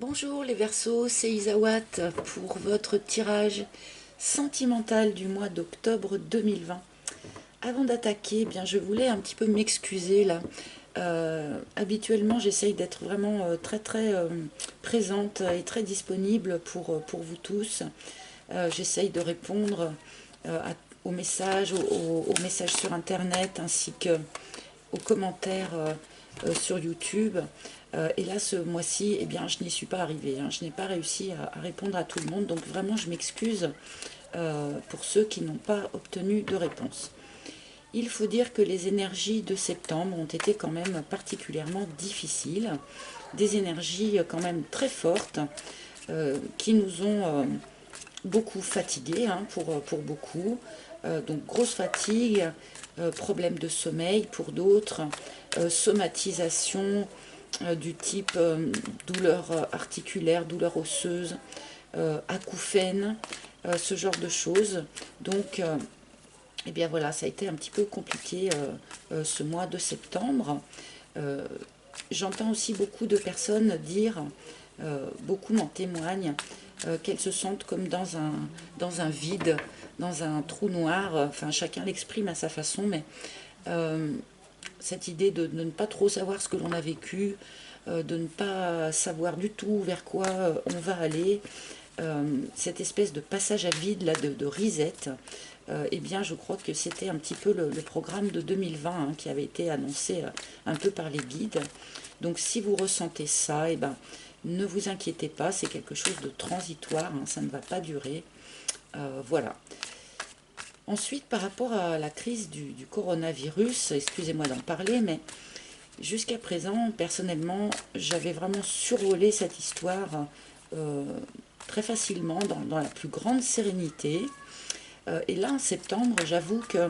Bonjour les Verseaux, c'est Isawat pour votre tirage sentimental du mois d'octobre 2020. Avant d'attaquer, je voulais un petit peu m'excuser là. Habituellement, j'essaye d'être vraiment très présente et très disponible pour vous tous. J'essaye de répondre aux messages, aux messages sur Internet ainsi qu'aux commentaires sur YouTube. Et là, ce mois-ci, je n'y suis pas arrivée. Je n'ai pas réussi à répondre à tout le monde. Donc vraiment, je m'excuse pour ceux qui n'ont pas obtenu de réponse. Il faut dire que les énergies de septembre ont été quand même particulièrement difficiles. Des énergies quand même très fortes qui nous ont beaucoup fatigués pour beaucoup. Donc grosse fatigue, problème de sommeil pour d'autres, somatisation du type douleur articulaire, douleur osseuse, acouphènes, ce genre de choses. Donc, voilà, ça a été un petit peu compliqué ce mois de septembre. J'entends aussi beaucoup de personnes dire, beaucoup m'en témoignent, qu'elles se sentent comme dans un vide, dans un trou noir. Enfin, chacun l'exprime à sa façon, mais cette idée de ne pas trop savoir ce que l'on a vécu, de ne pas savoir du tout vers quoi on va aller, cette espèce de passage à vide là, de reset, je crois que c'était un petit peu le programme de 2020 qui avait été annoncé un peu par les guides. Donc si vous ressentez ça, ne vous inquiétez pas, c'est quelque chose de transitoire, ça ne va pas durer. Voilà. Ensuite, par rapport à la crise du coronavirus, excusez-moi d'en parler, mais jusqu'à présent, personnellement, j'avais vraiment survolé cette histoire très facilement, dans la plus grande sérénité. Et là, en septembre, j'avoue que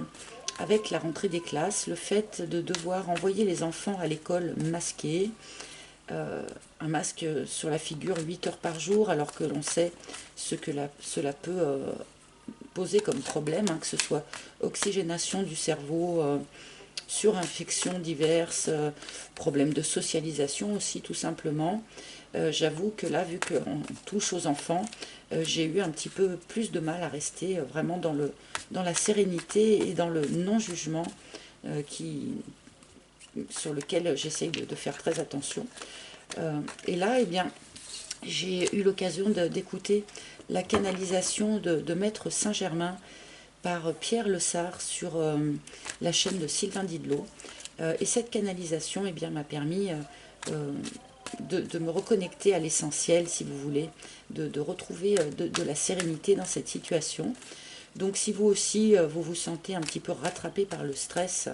avec la rentrée des classes, le fait de devoir envoyer les enfants à l'école masqués, un masque sur la figure 8 heures par jour, alors que l'on sait ce que cela peut poser comme problème, que ce soit oxygénation du cerveau, surinfections diverses, problèmes de socialisation aussi tout simplement. J'avoue que là, vu qu'on touche aux enfants, j'ai eu un petit peu plus de mal à rester vraiment dans la sérénité et dans le non-jugement sur lequel j'essaye de faire très attention. Et là, j'ai eu l'occasion d'écouter la canalisation de Maître Saint-Germain par Pierre Lessard sur la chaîne de Sylvain Didlot. Et cette canalisation m'a permis de me reconnecter à l'essentiel, si vous voulez, de retrouver de la sérénité dans cette situation. Donc si vous aussi, vous vous sentez un petit peu rattrapé par le stress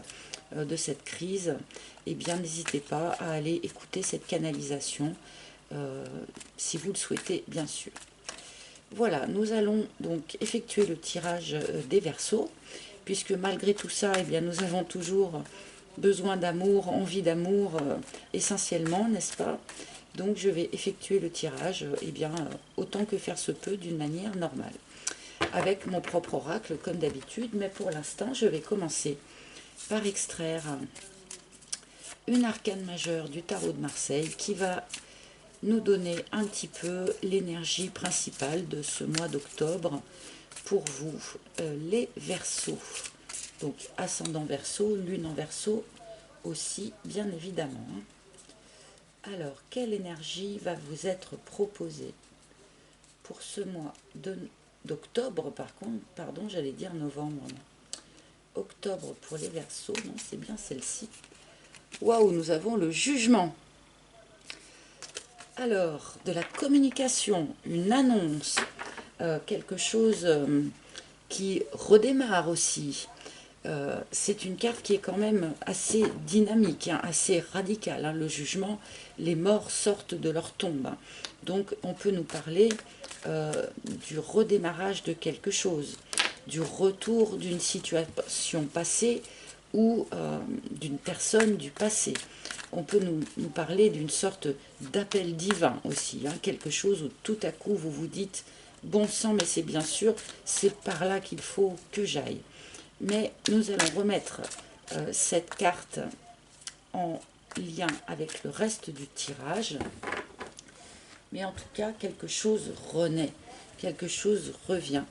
de cette crise, n'hésitez pas à aller écouter cette canalisation, si vous le souhaitez, bien sûr. Voilà, nous allons donc effectuer le tirage des Verseaux, puisque malgré tout ça, nous avons toujours besoin d'amour, envie d'amour, essentiellement, n'est-ce pas? Donc je vais effectuer le tirage, autant que faire se peut, d'une manière normale, avec mon propre oracle, comme d'habitude, mais pour l'instant, je vais commencer par extraire une arcane majeure du tarot de Marseille qui va nous donner un petit peu l'énergie principale de ce mois d'octobre pour vous, les Verseaux. Donc ascendant Verseau, lune en Verseau aussi, bien évidemment. Alors, quelle énergie va vous être proposée pour ce mois d'octobre, par contre, pardon, j'allais dire novembre. Non. Octobre pour les Verseaux, non, c'est bien celle-ci. Waouh, nous avons le jugement. Alors, de la communication, une annonce, quelque chose qui redémarre aussi. C'est une carte qui est quand même assez dynamique, assez radicale. Le jugement, les morts sortent de leur tombe. Donc, on peut nous parler du redémarrage de quelque chose, du retour d'une situation passée ou d'une personne du passé. On peut nous parler d'une sorte d'appel divin aussi, quelque chose où tout à coup vous vous dites « bon sang, mais c'est bien sûr, c'est par là qu'il faut que j'aille ». Mais nous allons remettre cette carte en lien avec le reste du tirage. mais en tout cas, quelque chose renaît, quelque chose revient,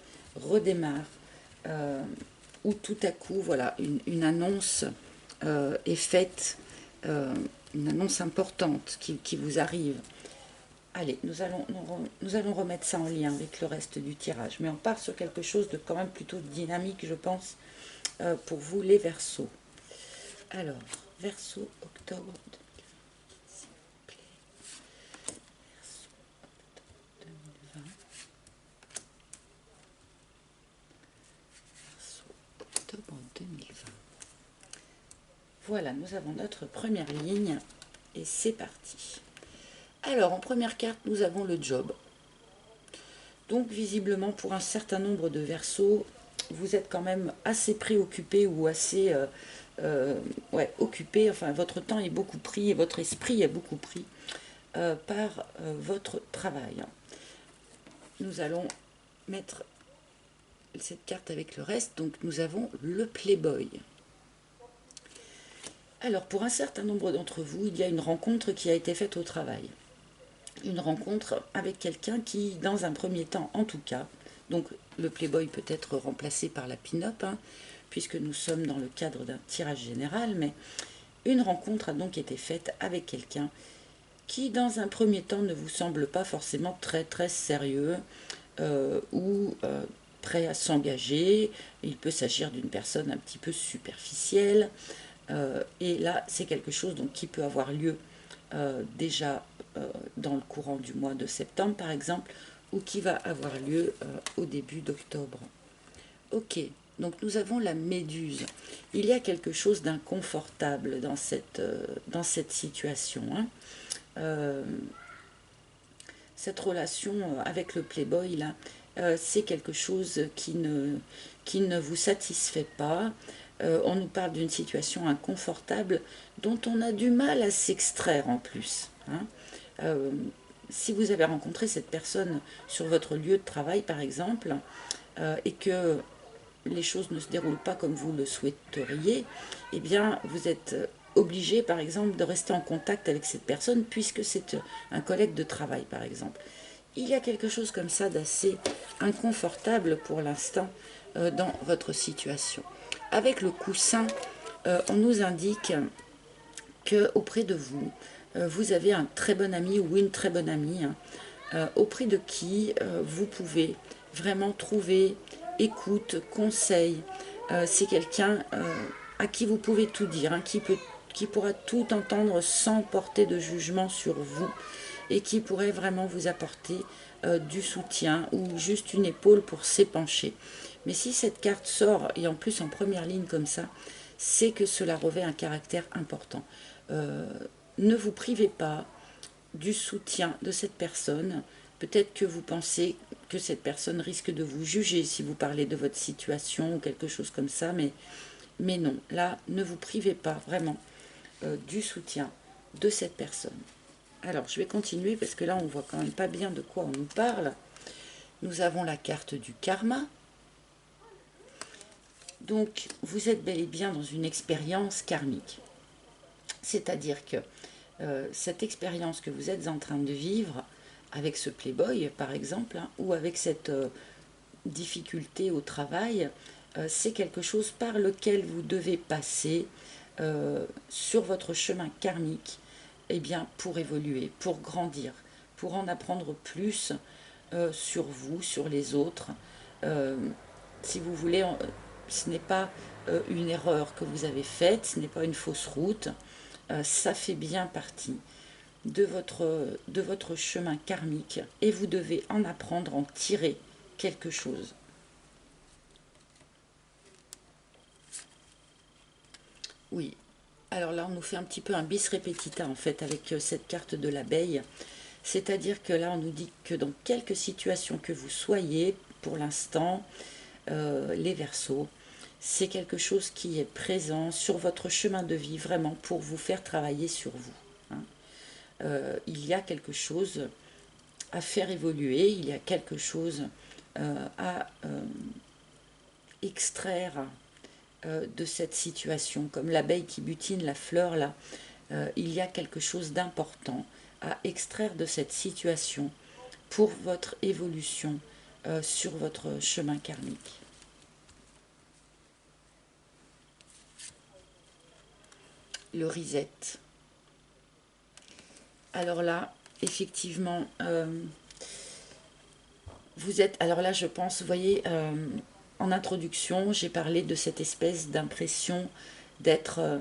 redémarre, où tout à coup, voilà, une annonce est faite, une annonce importante qui vous arrive. Allez, nous allons remettre ça en lien avec le reste du tirage, mais on part sur quelque chose de quand même plutôt dynamique, je pense, pour vous les Verseaux. Alors, Verseau, octobre 2020, s'il vous plaît. Verseau, octobre 2020. Verseau, octobre 2020. Voilà, nous avons notre première ligne et c'est parti. Alors, en première carte, nous avons le job. Donc, visiblement, pour un certain nombre de Verseaux, vous êtes quand même assez préoccupé ou assez occupé. Enfin, votre temps est beaucoup pris et votre esprit est beaucoup pris par votre travail. Nous allons mettre cette carte avec le reste. Donc, nous avons le Playboy. Alors, pour un certain nombre d'entre vous, il y a une rencontre qui a été faite au travail. Une rencontre avec quelqu'un qui, dans un premier temps en tout cas, donc le Playboy peut être remplacé par la pin-up, puisque nous sommes dans le cadre d'un tirage général, mais une rencontre a donc été faite avec quelqu'un qui, dans un premier temps, ne vous semble pas forcément très très sérieux ou prêt à s'engager. Il peut s'agir d'une personne un petit peu superficielle, et là, c'est quelque chose donc, qui peut avoir lieu déjà dans le courant du mois de septembre, par exemple, ou qui va avoir lieu au début d'octobre. Ok, donc nous avons la méduse. Il y a quelque chose d'inconfortable dans cette situation. Cette relation avec le Playboy, là, c'est quelque chose qui ne vous satisfait pas. On nous parle d'une situation inconfortable dont on a du mal à s'extraire en plus. Si vous avez rencontré cette personne sur votre lieu de travail, par exemple, et que les choses ne se déroulent pas comme vous le souhaiteriez, eh bien, vous êtes obligé, par exemple, de rester en contact avec cette personne puisque c'est un collègue de travail, par exemple. Il y a quelque chose comme ça d'assez inconfortable pour l'instant dans votre situation. Avec le coussin, on nous indique que auprès de vous, vous avez un très bon ami ou une très bonne amie, auprès de qui vous pouvez vraiment trouver écoute, conseil. C'est quelqu'un à qui vous pouvez tout dire, qui pourra tout entendre sans porter de jugement sur vous et qui pourrait vraiment vous apporter du soutien ou juste une épaule pour s'épancher. Mais si cette carte sort, et en plus en première ligne comme ça, c'est que cela revêt un caractère important. Ne vous privez pas du soutien de cette personne. Peut-être que vous pensez que cette personne risque de vous juger si vous parlez de votre situation ou quelque chose comme ça, mais non, là, ne vous privez pas vraiment du soutien de cette personne. Alors, je vais continuer parce que là, on voit quand même pas bien de quoi on nous parle. Nous avons la carte du karma. Donc, vous êtes bel et bien dans une expérience karmique. C'est-à-dire que cette expérience que vous êtes en train de vivre avec ce Playboy, par exemple, ou avec cette difficulté au travail, c'est quelque chose par lequel vous devez passer sur votre chemin karmique, eh bien, pour évoluer, pour grandir, pour en apprendre plus sur vous, sur les autres. Si vous voulez, ce n'est pas une erreur que vous avez faite, ce n'est pas une fausse route, ça fait bien partie de votre chemin karmique et vous devez en apprendre, en tirer quelque chose. Oui, alors là on nous fait un petit peu un bis repetita en fait avec cette carte de l'abeille. C'est-à-dire que là on nous dit que dans quelque situation que vous soyez pour l'instant, les Verseaux, c'est quelque chose qui est présent sur votre chemin de vie vraiment pour vous faire travailler sur vous. Il y a quelque chose à faire évoluer, il y a quelque chose à extraire de cette situation. Comme l'abeille qui butine la fleur là, il y a quelque chose d'important à extraire de cette situation pour votre évolution sur votre chemin karmique. Le reset. Alors là, effectivement, vous êtes... Alors là, je pense, vous voyez, en introduction, j'ai parlé de cette espèce d'impression d'être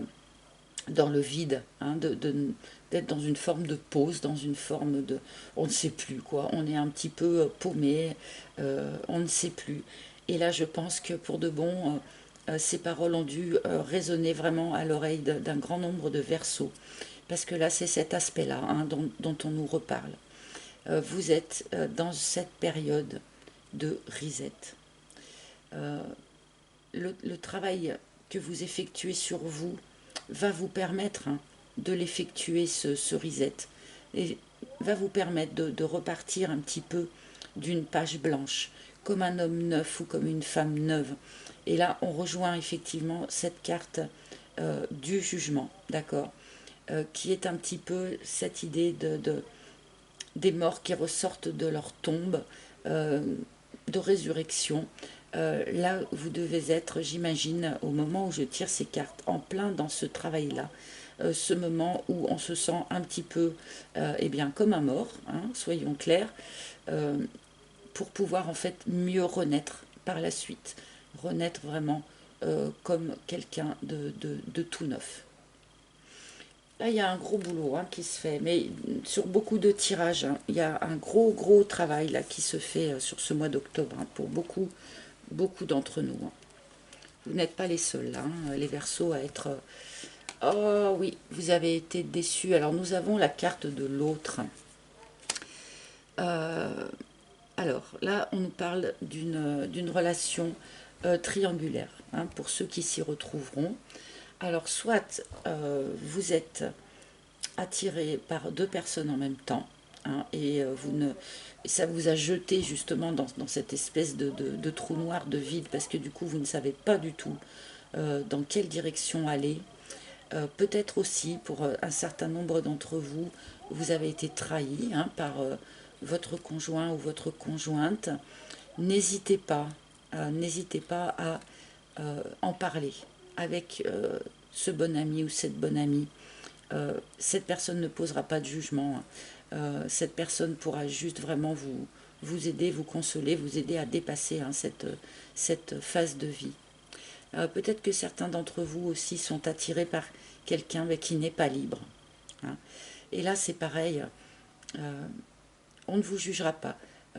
dans le vide, hein, d'être dans une forme de pause, dans une forme de... On ne sait plus, quoi. On est un petit peu paumé, on ne sait plus. Et là, je pense que pour de bon, ces paroles ont dû résonner vraiment à l'oreille d'un grand nombre de Verseaux. Parce que là, c'est cet aspect-là, hein, dont on nous reparle. Vous êtes dans cette période de reset. Le travail que vous effectuez sur vous va vous permettre, hein, de l'effectuer, ce reset, et va vous permettre de repartir un petit peu d'une page blanche, comme un homme neuf ou comme une femme neuve. Et là, on rejoint effectivement cette carte du jugement, d'accord, qui est un petit peu cette idée des morts qui ressortent de leur tombe, de résurrection. Là, vous devez être, j'imagine, au moment où je tire ces cartes, en plein dans ce travail-là. Ce moment où on se sent un petit peu, eh bien, comme un mort, hein, soyons clairs, pour pouvoir en fait mieux renaître par la suite. Renaître vraiment comme quelqu'un de tout neuf. Là, il y a un gros boulot, hein, qui se fait, mais sur beaucoup de tirages, hein, il y a un gros travail là qui se fait sur ce mois d'octobre, hein, pour beaucoup d'entre nous, hein. Vous n'êtes pas les seuls, là, hein, les Verseaux, à être... oh oui, vous avez été déçus. Alors, nous avons la carte de l'autre. Alors, là, on nous parle d'une relation triangulaire, hein, pour ceux qui s'y retrouveront. Alors, soit vous êtes attiré par deux personnes en même temps, hein, et ça vous a jeté justement dans cette espèce de trou noir, de vide, parce que du coup, vous ne savez pas du tout dans quelle direction aller. Peut-être aussi, pour un certain nombre d'entre vous, vous avez été trahi, hein, par votre conjoint ou votre conjointe. N'hésitez pas à en parler avec ce bon ami ou cette bonne amie. Cette personne ne posera pas de jugement. Cette personne pourra juste vraiment vous aider, vous consoler, vous aider à dépasser, hein, cette phase de vie. Peut-être que certains d'entre vous aussi sont attirés par quelqu'un qui n'est pas libre, hein. Et là, c'est pareil, on ne vous jugera pas.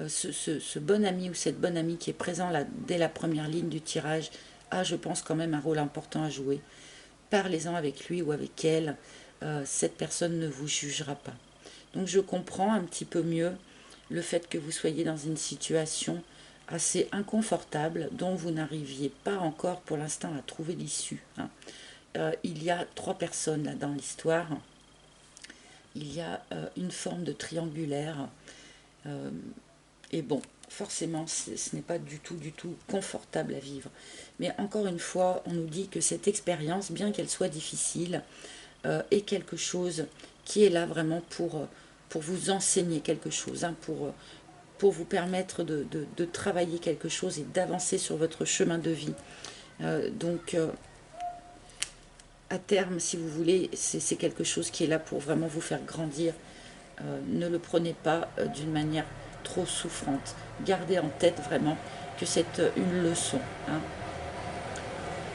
Ce bon ami ou cette bonne amie qui est présent là, dès la première ligne du tirage, a, je pense, quand même un rôle important à jouer. Parlez-en avec lui ou avec elle, cette personne ne vous jugera pas. Donc je comprends un petit peu mieux le fait que vous soyez dans une situation assez inconfortable dont vous n'arriviez pas encore pour l'instant à trouver l'issue, hein. Il y a trois personnes là dans l'histoire. Il y a une forme de triangulaire. Et bon, forcément, ce n'est pas du tout confortable à vivre. Mais encore une fois, on nous dit que cette expérience, bien qu'elle soit difficile, est quelque chose qui est là vraiment pour vous enseigner quelque chose, hein, pour vous permettre de travailler quelque chose et d'avancer sur votre chemin de vie. Donc, à terme, si vous voulez, c'est quelque chose qui est là pour vraiment vous faire grandir. Ne le prenez pas d'une manière trop souffrante. Gardez en tête vraiment que c'est une leçon, hein.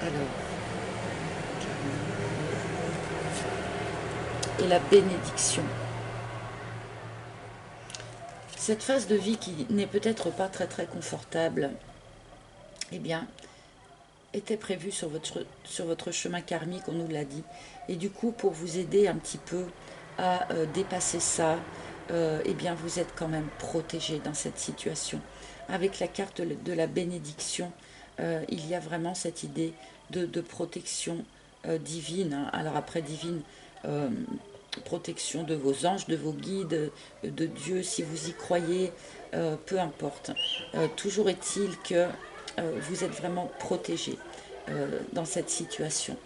Alors, et la bénédiction. Cette phase de vie qui n'est peut-être pas très confortable, eh bien, était prévue sur votre chemin karmique, on nous l'a dit. Et du coup, pour vous aider un petit peu à dépasser ça, eh bien, vous êtes quand même protégé dans cette situation. Avec la carte de la bénédiction, il y a vraiment cette idée de protection divine, hein. Alors après, divine, protection de vos anges, de vos guides, de Dieu, si vous y croyez, peu importe. Toujours est-il que vous êtes vraiment protégé dans cette situation.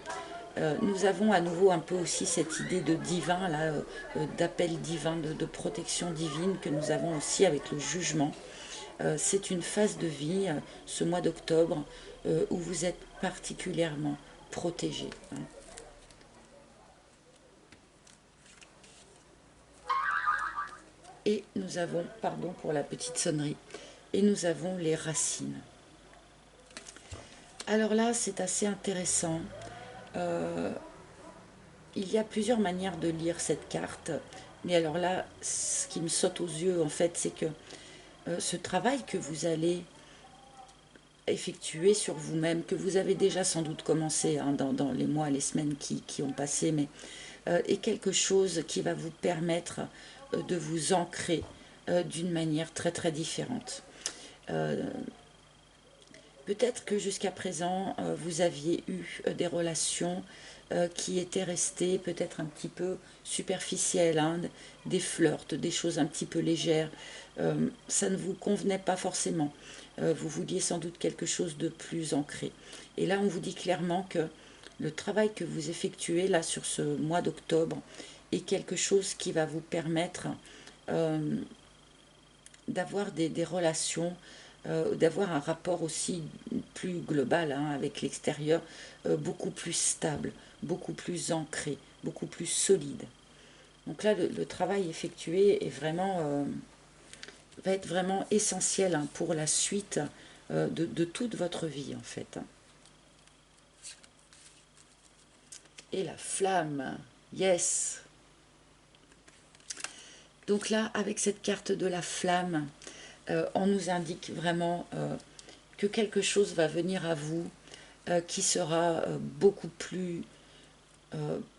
Nous avons à nouveau un peu aussi cette idée de divin, là, d'appel divin, de protection divine que nous avons aussi avec le jugement. C'est une phase de vie, ce mois d'octobre, où vous êtes particulièrement protégé. Hein. Et nous avons, pardon pour la petite sonnerie, et nous avons les racines. Alors là, c'est assez intéressant. Il y a plusieurs manières de lire cette carte. Mais alors là, ce qui me saute aux yeux, en fait, c'est que ce travail que vous allez effectuer sur vous-même, que vous avez déjà sans doute commencé hein, dans les mois, les semaines qui ont passé, mais est quelque chose qui va vous permettre de vous ancrer d'une manière très très différente. Peut-être que jusqu'à présent, vous aviez eu des relations qui étaient restées peut-être un petit peu superficielles, hein, des flirts, des choses un petit peu légères. Ça ne vous convenait pas forcément. Vous vouliez sans doute quelque chose de plus ancré. Et là, on vous dit clairement que le travail que vous effectuez là sur ce mois d'octobre est quelque chose qui va vous permettre d'avoir des relations, d'avoir un rapport aussi plus global hein, avec l'extérieur, beaucoup plus stable, beaucoup plus ancré, beaucoup plus solide. Donc là, le travail effectué est vraiment, va être vraiment essentiel hein, pour la suite de toute votre vie en fait. Et la flamme, yes. Donc là, avec cette carte de la flamme, on nous indique vraiment que quelque chose va venir à vous qui sera beaucoup plus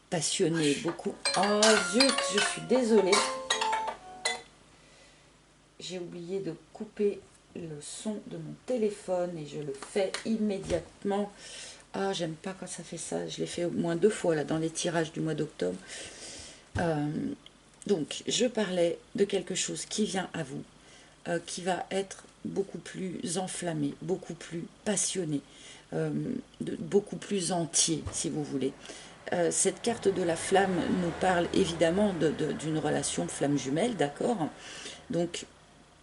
passionné, beaucoup... Oh zut, je suis désolée. J'ai oublié de couper le son de mon téléphone et je le fais immédiatement. Ah, j'aime pas quand ça fait ça. Je l'ai fait au moins 2 fois là dans les tirages du mois d'octobre. Donc, je parlais de quelque chose qui vient à vous, qui va être beaucoup plus enflammé, beaucoup plus passionné, beaucoup plus entier, si vous voulez. Cette carte de la flamme nous parle évidemment d'une relation flamme jumelle, d'accord? Donc,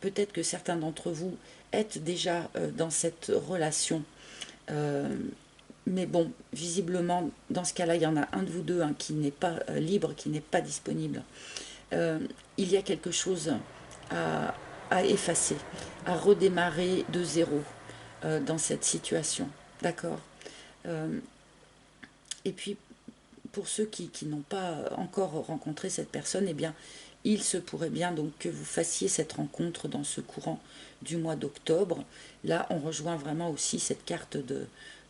peut-être que certains d'entre vous êtes déjà dans cette relation. Mais bon, visiblement, dans ce cas-là, il y en a un de vous deux hein, qui n'est pas libre, qui n'est pas disponible. Il y a quelque chose à effacer, à redémarrer de zéro dans cette situation. D'accord. Et puis, pour ceux qui n'ont pas encore rencontré cette personne, eh bien, il se pourrait bien donc que vous fassiez cette rencontre dans ce courant du mois d'octobre. Là, on rejoint vraiment aussi cette carte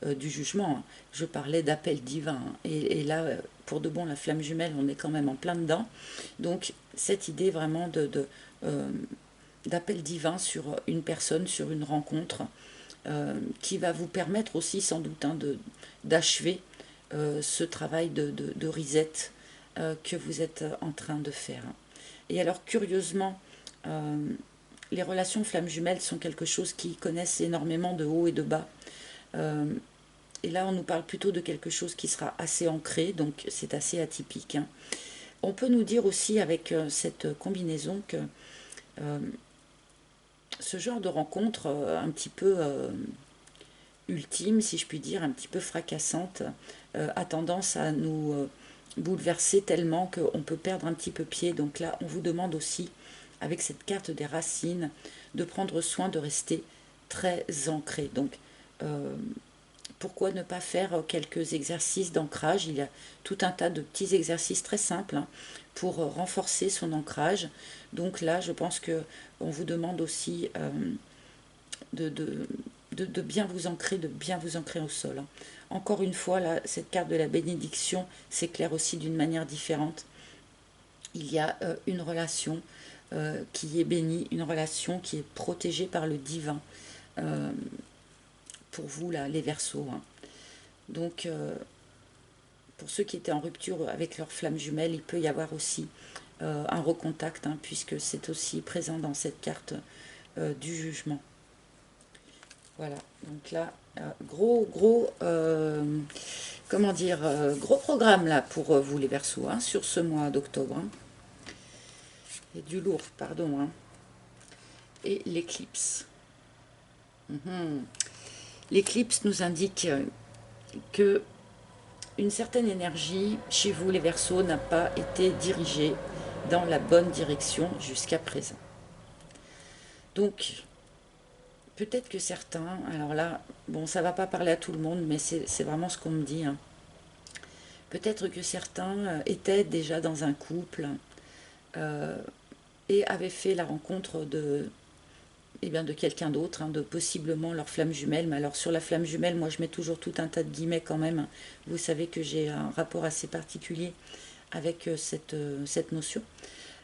du jugement. Hein. Je parlais d'appel divin. Hein. Et là, pour de bon, la flamme jumelle, on est quand même en plein dedans. Donc, cette idée vraiment d'appel divin sur une personne, sur une rencontre, qui va vous permettre aussi sans doute hein, d'achever ce travail de reset que vous êtes en train de faire. Et alors curieusement, les relations flammes jumelles sont quelque chose qui connaissent énormément de hauts et de bas. Et là, on nous parle plutôt de quelque chose qui sera assez ancré, donc c'est assez atypique. Hein. On peut nous dire aussi avec cette combinaison que ce genre de rencontre un petit peu ultime, si je puis dire, un petit peu fracassante, a tendance à nous bouleverser tellement qu'on peut perdre un petit peu pied. Donc là, on vous demande aussi, avec cette carte des racines, de prendre soin de rester très ancré. Donc, pourquoi ne pas faire quelques exercices d'ancrage? Il y a tout un tas de petits exercices très simples hein, pour renforcer son ancrage. Donc là, je pense qu'on vous demande aussi de bien vous ancrer au sol. Hein. Encore une fois, là, cette carte de la bénédiction s'éclaire aussi d'une manière différente. Il y a une relation qui est bénie, une relation qui est protégée par le divin. Pour vous, là, les Verseaux. Hein. Donc, pour ceux qui étaient en rupture avec leur flamme jumelle, il peut y avoir aussi un recontact, hein, puisque c'est aussi présent dans cette carte du jugement. Voilà, donc là, Gros, comment dire, gros programme là pour vous les Verseaux, hein, sur ce mois d'octobre. Hein. Et du lourd, pardon. Hein. Et l'éclipse. L'éclipse nous indique que une certaine énergie chez vous les Verseaux n'a pas été dirigée dans la bonne direction jusqu'à présent. Donc, peut-être que certains, alors là, bon, ça va pas parler à tout le monde, mais c'est vraiment ce qu'on me dit. Hein. Peut-être que certains étaient déjà dans un couple euh, et avaient fait la rencontre eh bien, de quelqu'un d'autre, hein, de possiblement leur flamme jumelle. Mais alors sur la flamme jumelle, moi je mets toujours tout un tas de guillemets quand même. Vous savez que j'ai un rapport assez particulier avec cette notion.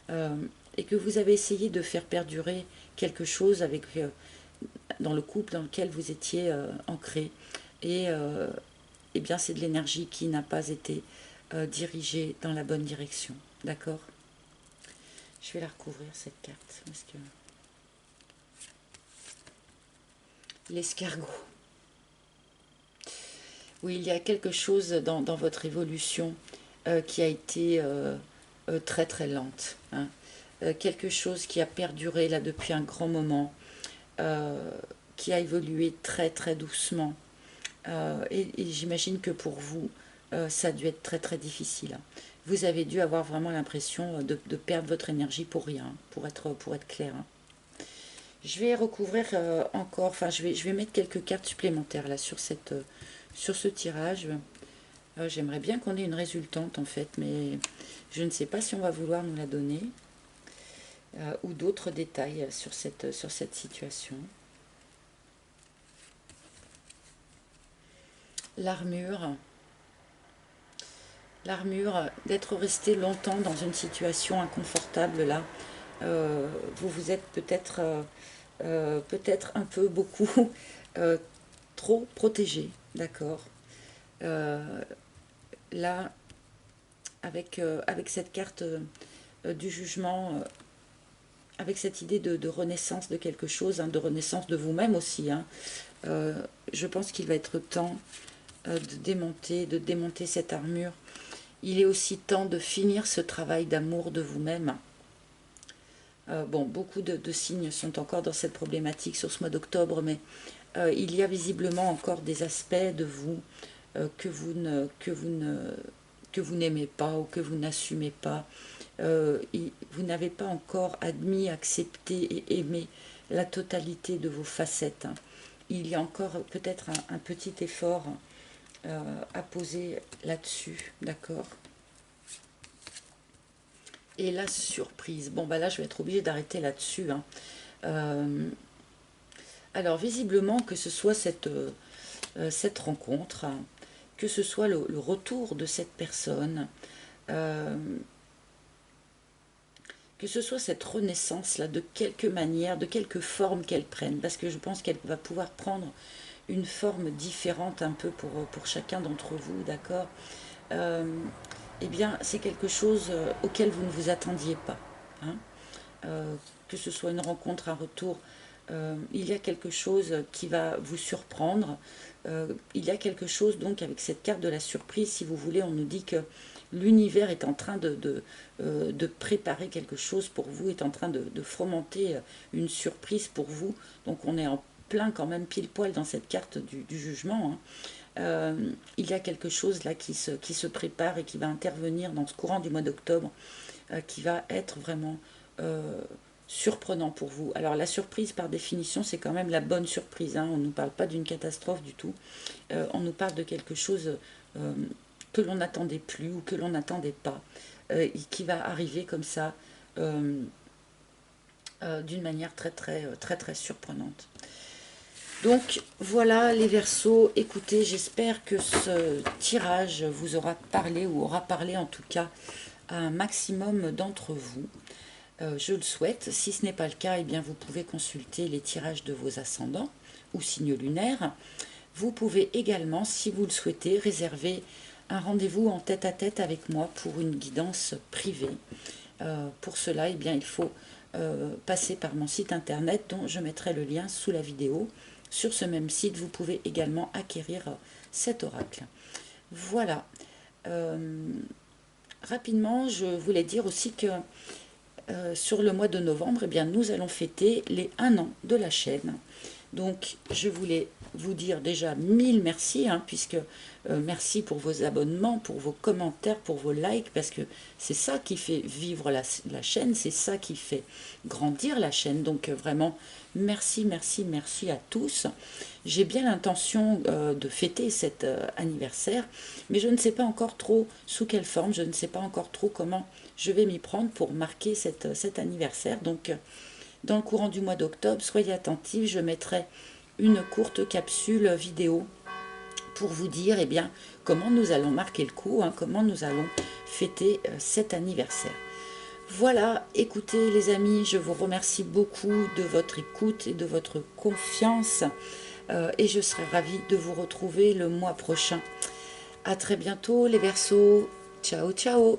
Euh, et que vous avez essayé de faire perdurer quelque chose avec, dans le couple dans lequel vous étiez ancré. Et eh bien c'est de l'énergie qui n'a pas été dirigée dans la bonne direction. D'accord? Je vais la recouvrir cette carte. Parce que l'escargot. Oui, il y a quelque chose dans votre évolution qui a été très très lente. Hein. Quelque chose qui a perduré là depuis un grand moment, euh, qui a évolué très très doucement. Et j'imagine que pour vous, ça a dû être très très difficile. Hein. Vous avez dû avoir vraiment l'impression de perdre votre énergie pour rien, pour être clair. Hein. Je vais recouvrir encore, enfin je vais mettre quelques cartes supplémentaires là sur ce tirage. J'aimerais bien qu'on ait une résultante en fait, mais je ne sais pas si on va vouloir nous la donner ou d'autres détails sur cette situation. L'armure. L'armure, d'être resté longtemps dans une situation inconfortable là. Vous vous êtes peut-être un peu beaucoup euh, trop protégé, d'accord. Euh, Là, avec cette carte du jugement, avec cette idée de renaissance de quelque chose, hein, de renaissance de vous-même aussi, hein, je pense qu'il va être temps de démonter cette armure. Il est aussi temps de finir ce travail d'amour de vous-même. Bon, beaucoup de signes sont encore dans cette problématique sur ce mois d'octobre, mais il y a visiblement encore des aspects de vous que vous n'aimez pas ou que vous n'assumez pas. Vous n'avez pas encore admis, accepté et aimé la totalité de vos facettes. Hein. Il y a encore peut-être un petit effort à poser là-dessus, d'accord. Et la surprise. Bon, bah là, je vais être obligée d'arrêter là-dessus. Hein. Euh, alors, visiblement, que ce soit cette rencontre, hein, que ce soit le retour de cette personne, euh, que ce soit cette renaissance-là, de quelque manière, de quelque forme qu'elle prenne, parce que je pense qu'elle va pouvoir prendre une forme différente un peu pour chacun d'entre vous, d'accord. euh, Eh bien, c'est quelque chose auquel vous ne vous attendiez pas. Hein. Que ce soit une rencontre, un retour, il y a quelque chose qui va vous surprendre. Il y a quelque chose, donc, avec cette carte de la surprise, si vous voulez, on nous dit que l'univers est en train de préparer quelque chose pour vous, est en train de fomenter une surprise pour vous. Donc, on est en plein quand même pile poil dans cette carte du jugement. Hein. Il y a quelque chose là qui se prépare et qui va intervenir dans ce courant du mois d'octobre, qui va être vraiment surprenant pour vous. Alors la surprise par définition c'est quand même la bonne surprise, hein. On ne nous parle pas d'une catastrophe du tout, on nous parle de quelque chose que l'on n'attendait plus ou que l'on n'attendait pas, et qui va arriver comme ça d'une manière très surprenante. Donc voilà les Verseaux, écoutez, j'espère que ce tirage vous aura parlé ou aura parlé en tout cas à un maximum d'entre vous. Je le souhaite. Si ce n'est pas le cas, eh bien vous pouvez consulter les tirages de vos ascendants ou signes lunaires. Vous pouvez également, si vous le souhaitez, réserver un rendez-vous en tête-à-tête avec moi pour une guidance privée. Pour cela, eh bien, il faut passer par mon site internet dont je mettrai le lien sous la vidéo sur ce même site, vous pouvez également acquérir cet oracle. Voilà. Rapidement, je voulais dire aussi que sur le mois de novembre, eh bien, nous allons fêter les 1 an de la chaîne. Donc, je voulais vous dire déjà 1000 merci, puisque merci pour vos abonnements, pour vos commentaires, pour vos likes, parce que c'est ça qui fait vivre la chaîne, c'est ça qui fait grandir la chaîne. Donc, vraiment, merci, merci, merci à tous. J'ai bien l'intention de fêter cet anniversaire, mais je ne sais pas encore trop sous quelle forme, je ne sais pas encore trop comment je vais m'y prendre pour marquer cet anniversaire. Donc, dans le courant du mois d'octobre, soyez attentifs, je mettrai une courte capsule vidéo pour vous dire bien, comment nous allons marquer le coup, comment nous allons fêter cet anniversaire. Voilà, écoutez les amis, je vous remercie beaucoup de votre écoute et de votre confiance et je serai ravie de vous retrouver le mois prochain. À très bientôt les Verseaux, ciao ciao.